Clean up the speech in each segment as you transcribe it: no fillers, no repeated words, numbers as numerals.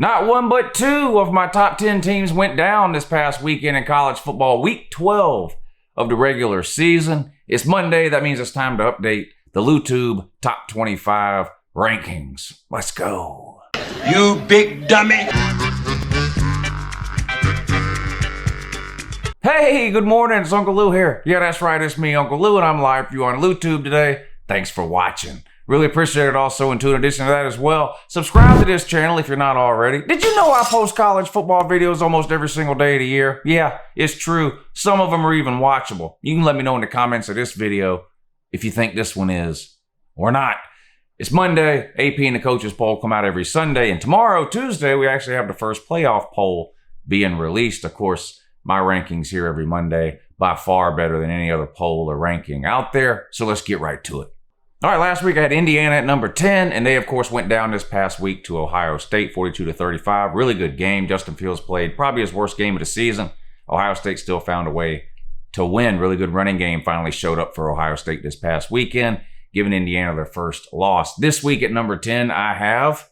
Not one, but two of my top 10 teams went down this past weekend in college football, week 12 of the regular season. It's Monday. That means it's time to update the LouTube top 25 rankings. Let's go. You big dummy. Hey, good morning. It's UncleLou here. Yeah, that's right. It's me, UncleLou, and I'm live for you on LouTube today. Thanks for watching. Really appreciate it also. And in addition to that as well, subscribe to this channel if you're not already. Did you know I post college football videos almost every single day of the year? Yeah, it's true. Some of them are even watchable. You can let me know in the comments of this video if you think this one is or not. It's Monday. AP and the coaches poll come out every Sunday. And tomorrow, Tuesday, we actually have the first playoff poll being released. Of course, my rankings here every Monday by far better than any other poll or ranking out there. So let's get right to it. All right, last week I had Indiana at number 10, and they, of course, went down this past week to Ohio State, 42-35. Really good game. Justin Fields played probably his worst game of the season. Ohio State still found a way to win. Really good running game finally showed up for Ohio State this past weekend, giving Indiana their first loss. This week at number 10, I have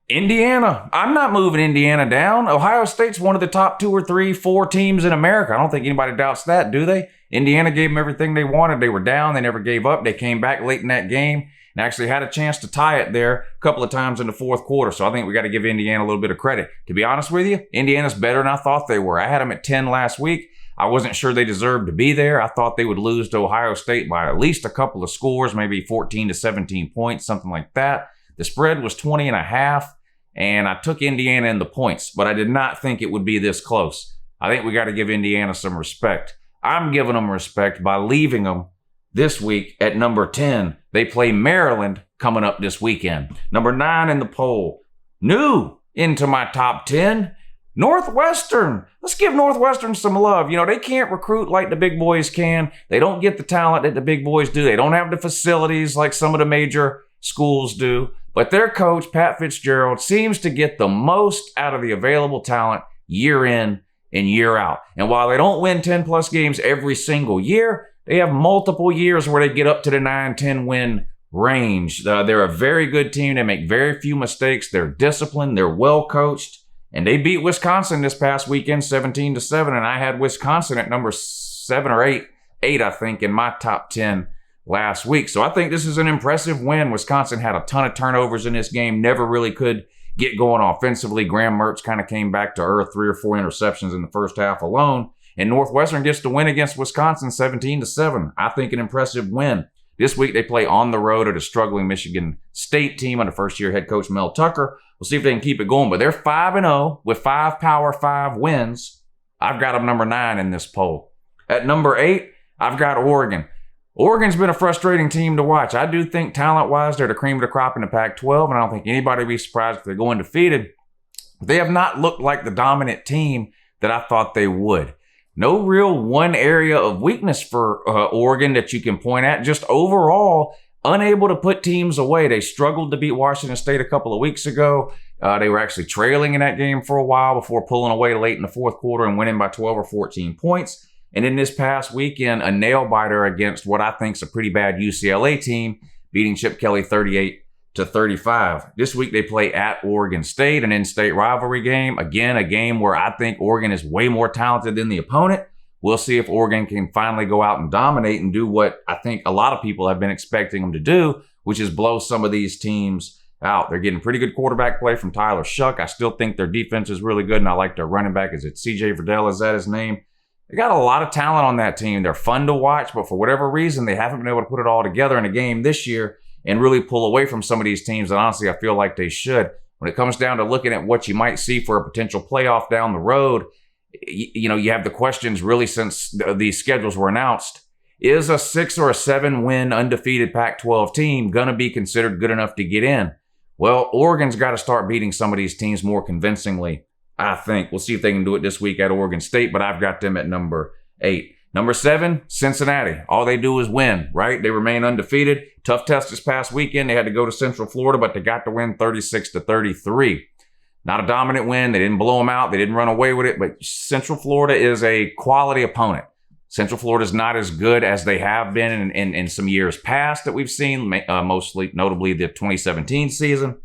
Indiana. I'm not moving Indiana down. Ohio State's one of the top 2 or 3, 4 teams in America. I don't think anybody doubts that, do they? Indiana gave them everything they wanted. They were down. They never gave up. They came back late in that game and actually had a chance to tie it there a couple of times in the fourth quarter. So I think we got to give Indiana a little bit of credit. To be honest with you, Indiana's better than I thought they were. I had them at 10 last week. I wasn't sure they deserved to be there. I thought they would lose to Ohio State by at least a couple of scores, maybe 14 to 17 points, something like that. The spread was 20.5, and I took Indiana in the points, but I did not think it would be this close. I think we got to give Indiana some respect. I'm giving them respect by leaving them this week at number 10. They play Maryland coming up this weekend. Number 9 in the poll. New into my top 10. Northwestern. Let's give Northwestern some love. You know, they can't recruit like the big boys can. They don't get the talent that the big boys do. They don't have the facilities like some of the major schools do. But their coach, Pat Fitzgerald, seems to get the most out of the available talent year in and year out. And while they don't win 10-plus games every single year, they have multiple years where they get up to the 9-10 win range. They're a very good team. They make very few mistakes. They're disciplined. They're well coached. And they beat Wisconsin this past weekend 17-7. And I had Wisconsin at number 7 or 8, I think, in my top 10 last week. So I think this is an impressive win. Wisconsin had a ton of turnovers in this game. Never really could get going offensively. Graham Mertz kind of came back to earth, 3 or 4 interceptions in the first half alone. And Northwestern gets to win against Wisconsin 17-7. I think an impressive win. This week they play on the road at a struggling Michigan State team under first-year head coach Mel Tucker. We'll see if they can keep it going. But they're 5-0 with 5 Power 5 wins. I've got them number 9 in this poll. At number 8, I've got Oregon. Oregon's been a frustrating team to watch. I do think talent-wise, they're the cream of the crop in the Pac-12, and I don't think anybody would be surprised if they're going undefeated. They have not looked like the dominant team that I thought they would. No real one area of weakness for Oregon that you can point at. Just overall, unable to put teams away. They struggled to beat Washington State a couple of weeks ago. They were actually trailing in that game for a while before pulling away late in the fourth quarter and winning by 12 or 14 points. And in this past weekend, a nail-biter against what I think is a pretty bad UCLA team, beating Chip Kelly 38-35. This week they play at Oregon State, an in-state rivalry game. Again, a game where I think Oregon is way more talented than the opponent. We'll see if Oregon can finally go out and dominate and do what I think a lot of people have been expecting them to do, which is blow some of these teams out. They're getting pretty good quarterback play from Tyler Shuck. I still think their defense is really good, and I like their running back. Is it CJ Verdell? Is that his name? They got a lot of talent on that team. They're fun to watch, but for whatever reason, they haven't been able to put it all together in a game this year and really pull away from some of these teams that honestly I feel like they should. When it comes down to looking at what you might see for a potential playoff down the road, you know, you have the questions really since these schedules were announced. Is a 6 or a 7 win undefeated Pac-12 team going to be considered good enough to get in? Well, Oregon's got to start beating some of these teams more convincingly, I think. We'll see if they can do it this week at Oregon State, but I've got them at number 8. Number 7, Cincinnati. All they do is win, right? They remain undefeated. Tough test this past weekend. They had to go to Central Florida, but they got to win 36-33. Not a dominant win. They didn't blow them out. They didn't run away with it, but Central Florida is a quality opponent. Central Florida is not as good as they have been in some years past that we've seen, mostly notably the 2017 season.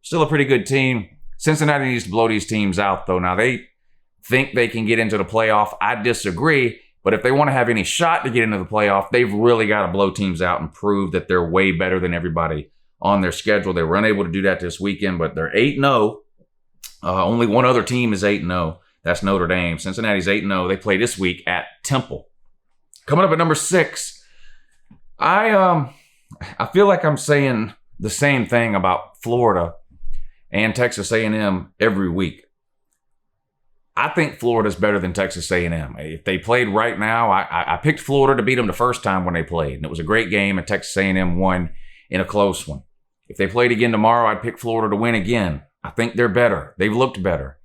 Still a pretty good team. Cincinnati needs to blow these teams out, though. Now, they think they can get into the playoff. I disagree. But if they want to have any shot to get into the playoff, they've really got to blow teams out and prove that they're way better than everybody on their schedule. They were unable to do that this weekend, but they're 8-0. Only one other team is 8-0. That's Notre Dame. Cincinnati's 8-0. They play this week at Temple. Coming up at number 6, I feel like I'm saying the same thing about Florida and Texas A&M every week. I think Florida's better than Texas A&M. If they played right now, I picked Florida to beat them the first time when they played, and it was a great game, and Texas A&M won in a close one. If they played again tomorrow, I'd pick Florida to win again. I think they're better. They've looked better.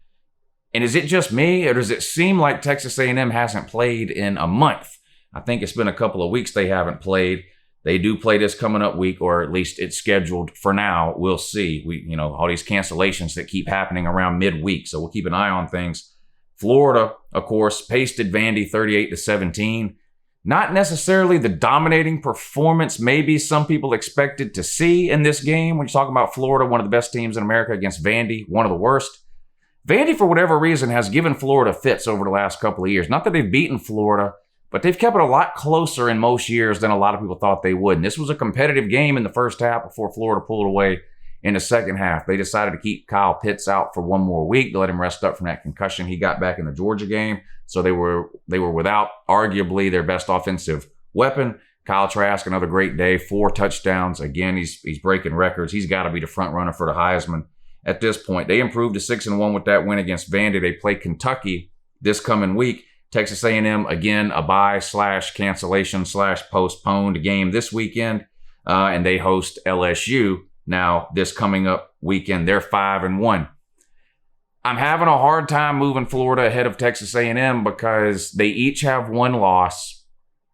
And is it just me, or does it seem like Texas A&M hasn't played in a month? I think it's been a couple of weeks they haven't played. They do play this coming up week, or at least it's scheduled for now. We'll see. All these cancellations that keep happening around midweek, so we'll keep an eye on things. Florida, of course, pasted Vandy 38-17. Not necessarily the dominating performance maybe some people expected to see in this game. When you're talking about Florida, one of the best teams in America, against Vandy, one of the worst. Vandy, for whatever reason, has given Florida fits over the last couple of years. Not that they've beaten Florida, but they've kept it a lot closer in most years than a lot of people thought they would. And this was a competitive game in the first half before Florida pulled away in the second half. They decided to keep Kyle Pitts out for one more week to let him rest up from that concussion he got back in the Georgia game. So they were without arguably their best offensive weapon. Kyle Trask, another great day, 4 touchdowns. Again, he's breaking records. He's got to be the front runner for the Heisman at this point. They improved to 6-1 with that win against Vandy. They play Kentucky this coming week. Texas A&M, again, a bye/cancellation/postponed game this weekend. And they host LSU. Now, this coming up weekend, they're 5-1. I'm having a hard time moving Florida ahead of Texas A&M because they each have one loss,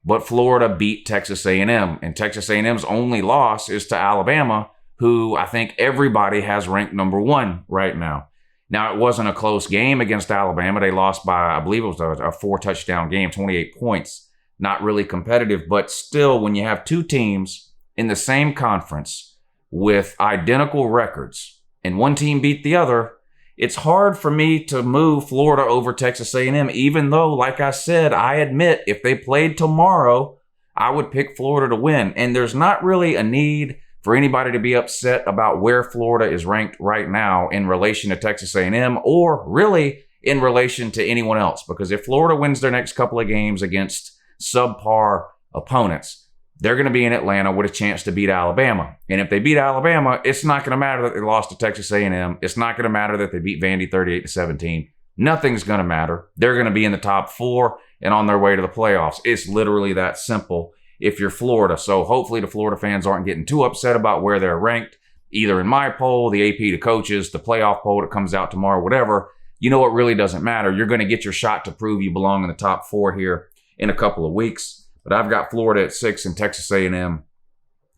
but Florida beat Texas A&M. And Texas A&M's only loss is to Alabama, who I think everybody has ranked number 1 right now. Now, it wasn't a close game against Alabama. They lost by, I believe it was a 4-touchdown game, 28 points. Not really competitive, but still, when you have two teams in the same conference with identical records, and one team beat the other, it's hard for me to move Florida over Texas A&M, even though, like I said, I admit if they played tomorrow, I would pick Florida to win. And there's not really a need for anybody to be upset about where Florida is ranked right now in relation to Texas A&M, or really in relation to anyone else. Because if Florida wins their next couple of games against subpar opponents, they're going to be in Atlanta with a chance to beat Alabama. And if they beat Alabama, it's not going to matter that they lost to Texas A&M. It's not going to matter that they beat Vandy 38-17. Nothing's going to matter. They're going to be in the top 4 and on their way to the playoffs. It's literally that simple if you're Florida. So hopefully the Florida fans aren't getting too upset about where they're ranked, either in my poll, the AP to coaches, the playoff poll that comes out tomorrow, whatever. You know, it really doesn't matter. You're going to get your shot to prove you belong in the top 4 here in a couple of weeks. But I've got Florida at 6 and Texas A&M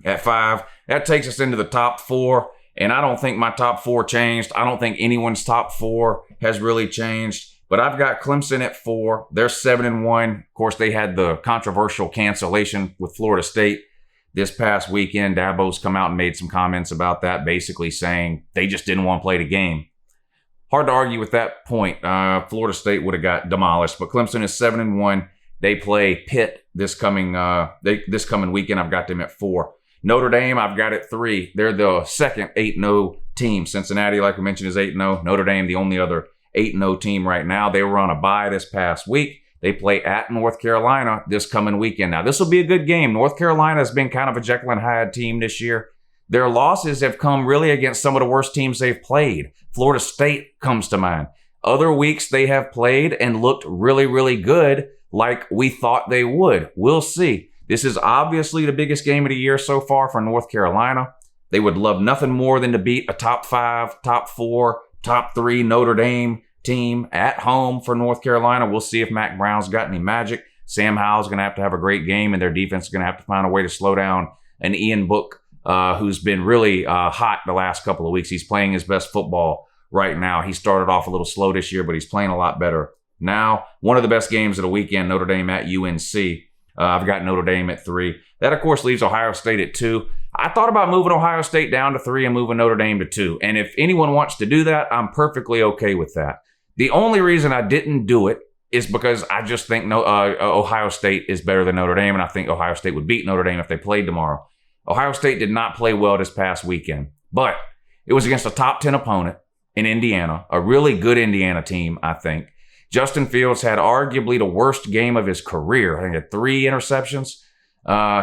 at 5. That takes us into the top 4. And I don't think my top 4 changed. I don't think anyone's top 4 has really changed. But I've got Clemson at 4. They're 7-1. Of course, they had the controversial cancellation with Florida State this past weekend. Dabo's come out and made some comments about that, basically saying they just didn't want to play the game. Hard to argue with that point. Florida State would have got demolished. But Clemson is 7-1. They play Pitt this coming weekend. I've got them at 4. Notre Dame, I've got at 3. They're the second 8-0 team. Cincinnati, like I mentioned, is 8-0. Notre Dame, the only other 8-0 team right now. They were on a bye this past week. They play at North Carolina this coming weekend. Now, this will be a good game. North Carolina has been kind of a Jekyll and Hyde team this year. Their losses have come really against some of the worst teams they've played. Florida State comes to mind. Other weeks they have played and looked really, really good, like we thought they would. We'll see. This is obviously the biggest game of the year so far for North Carolina. They would love nothing more than to beat a top 5, top 4, top 3 Notre Dame team at home for North Carolina. We'll see if Mac Brown's got any magic. Sam Howell's going to have a great game, and their defense is going to have to find a way to slow down an Ian Book, who's been really hot the last couple of weeks. He's playing his best football right now. He started off a little slow this year, but he's playing a lot better now. One of the best games of the weekend, Notre Dame at UNC. I've got Notre Dame at 3. That, of course, leaves Ohio State at 2. I thought about moving Ohio State down to 3 and moving Notre Dame to 2. And if anyone wants to do that, I'm perfectly okay with that. The only reason I didn't do it is because I just think Ohio State is better than Notre Dame, and I think Ohio State would beat Notre Dame if they played tomorrow. Ohio State did not play well this past weekend, but it was against a top 10 opponent in Indiana, a really good Indiana team, I think. Justin Fields had arguably the worst game of his career. I think he had 3 interceptions.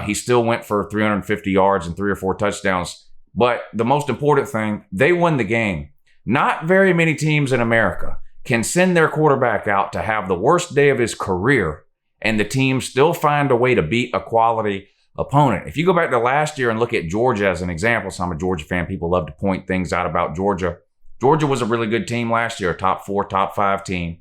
He still went for 350 yards and 3 or 4 touchdowns. But the most important thing, they won the game. Not very many teams in America can send their quarterback out to have the worst day of his career and the team still find a way to beat a quality opponent. If you go back to last year and look at Georgia as an example, so I'm a Georgia fan, people love to point things out about Georgia. Georgia was a really good team last year, a top 4, top 5 team.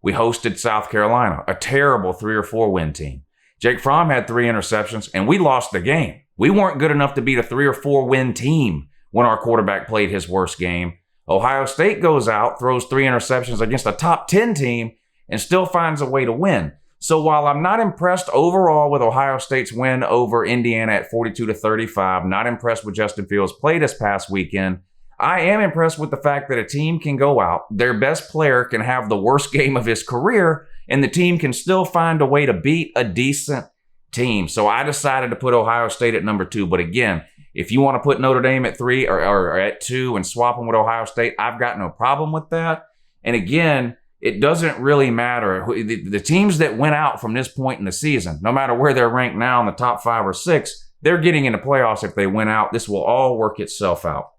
We hosted South Carolina, a terrible 3 or 4 win team. Jake Fromm had 3 interceptions, and we lost the game. We weren't good enough to beat a 3 or 4 win team when our quarterback played his worst game. Ohio State goes out, throws 3 interceptions against a top 10 team, and still finds a way to win. So while I'm not impressed overall with Ohio State's win over Indiana at 42-35, not impressed with Justin Fields' play this past weekend, I am impressed with the fact that a team can go out, their best player can have the worst game of his career, and the team can still find a way to beat a decent team. So I decided to put Ohio State at number 2. But again, if you want to put Notre Dame at 3 or at 2 and swap them with Ohio State, I've got no problem with that. And again, it doesn't really matter. The teams that went out from this point in the season, no matter where they're ranked now in the top 5 or 6, they're getting into playoffs if they win out. This will all work itself out.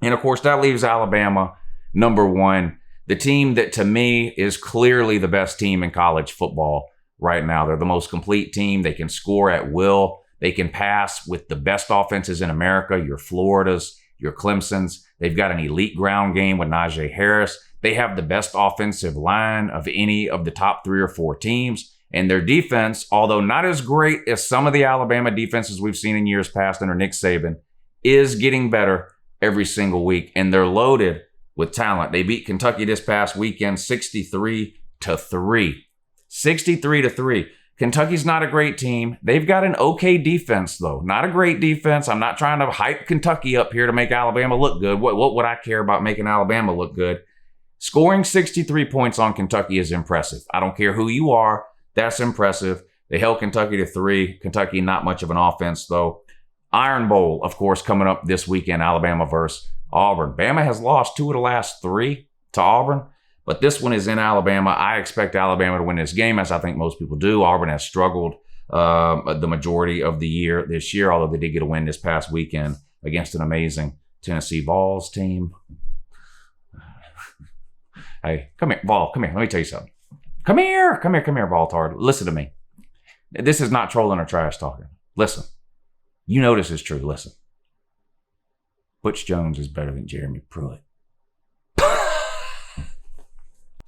And of course, that leaves Alabama number 1, the team that to me is clearly the best team in college football right now. They're the most complete team. They can score at will. They can pass with the best offenses in America, your Floridas, your Clemsons. They've got an elite ground game with Najee Harris. They have the best offensive line of any of the top 3 or 4 teams. And their defense, although not as great as some of the Alabama defenses we've seen in years past under Nick Saban, is getting better every single week. And they're loaded with talent. They beat Kentucky this past weekend 63-3. 63-3. Kentucky's not a great team. They've got an okay defense, though. Not a great defense. I'm not trying to hype Kentucky up here to make Alabama look good. What would I care about making Alabama look good? Scoring 63 points on Kentucky is impressive. I don't care who you are. That's impressive. They held Kentucky to 3. Kentucky, not much of an offense, though. Iron Bowl, of course, coming up this weekend, Alabama versus Auburn. Bama has lost 2 of the last 3 to Auburn. But this one is in Alabama. I expect Alabama to win this game, as I think most people do. Auburn has struggled the majority of the year this year, although they did get a win this past weekend against an amazing Tennessee Vols team. Hey, come here, Vol, come here. Let me tell you something. Come here, Voltard. Listen to me. This is not trolling or trash talking. Listen. You know this is true. Listen. Butch Jones is better than Jeremy Pruitt.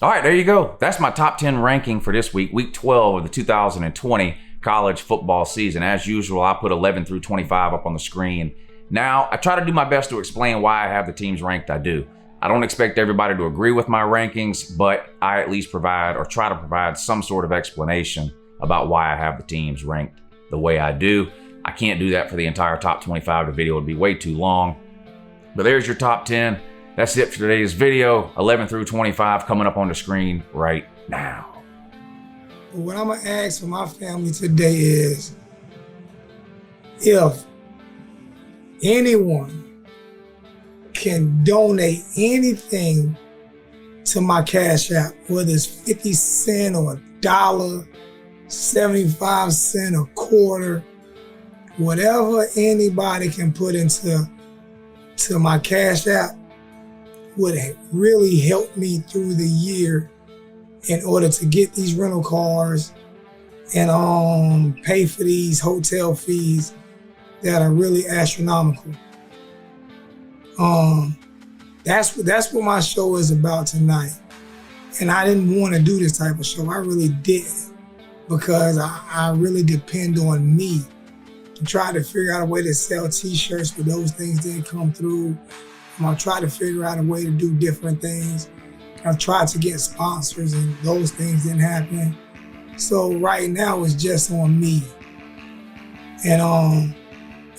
All right, there you go. That's my top 10 ranking for this week, week 12 of the 2020 college football season. As usual, I put 11 through 25 up on the screen. Now, I try to do my best to explain why I have the teams ranked I do. I don't expect everybody to agree with my rankings, but I at least provide or try to provide some sort of explanation about why I have the teams ranked the way I do. I can't do that for the entire top 25. The video would be way too long. But there's your top 10. That's it for today's video. 11 through 25 coming up on the screen right now. What I'm going to ask for my family today is, if anyone can donate anything to my Cash App, whether it's 50 cents or $1, 75 cents, a quarter, whatever anybody can put into my Cash App would really help me through the year in order to get these rental cars and pay for these hotel fees that are really astronomical. That's what my show is about tonight. And I didn't want to do this type of show. I really didn't, because I really depend on me to try to figure out a way to sell t-shirts, but those things didn't come through. I'll try to figure out a way to do different things. I've tried to get sponsors and those things didn't happen. So right now it's just on me. And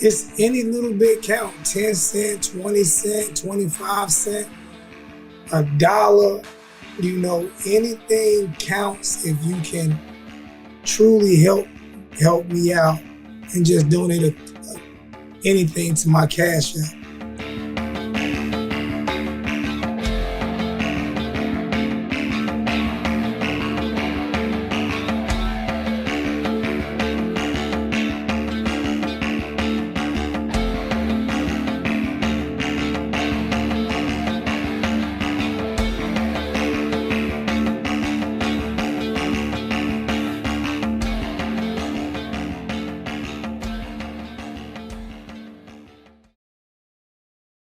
It's any little bit count, 10 cent, 20 cent, 25 cent, $1, anything counts if you can truly help me out and just donate anything to my Cash App.